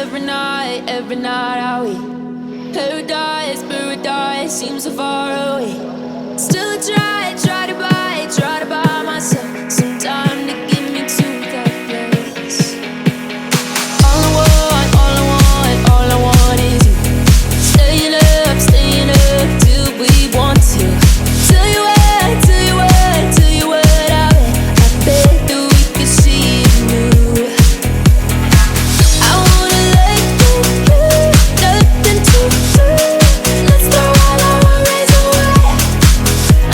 every night are we paradise, paradise seems so far away. Still try to buy myself some time to get me to that place. All I want is you. Staying up till we want to. Tell you what I bet that we could see it new. I wanna let you, nothing to do. Let's throw all our worries away.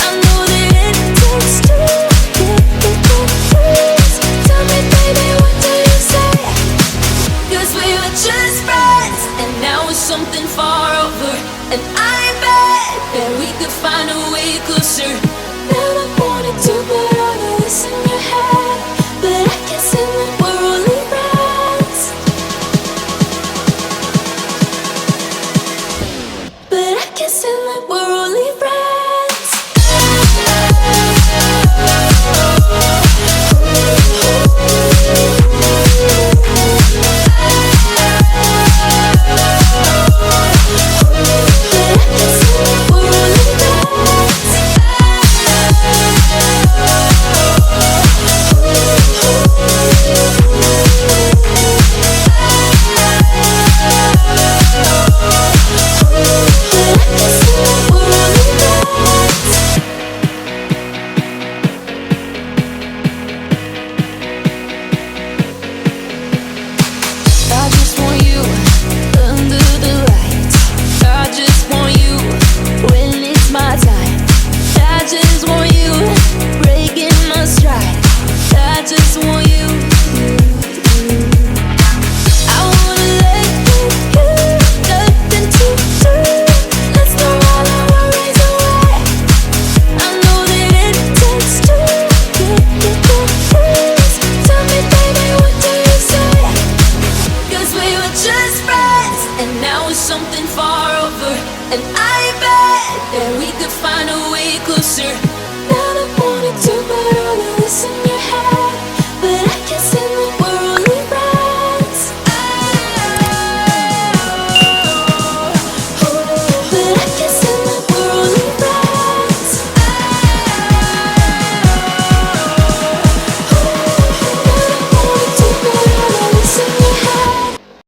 I know that it takes two to get the truth. Tell me, baby, what do you say? 'Cause we were just friends, and now it's something far over. And I bet that we could find a way closer. Never wanted to put all of this in your head, but I can see that we're only friends. But I can see that we're only friends. I just want you under the lights. I just want you when it's my time. I just want you breaking my stride. I just want you. I wanna let you, nothing to do. Let's throw all our worries away. I know that it takes two to get the truth. Tell me, baby, what do you say? 'Cause we were just friends, and now it's something far over. And I bet that we could find a way closer.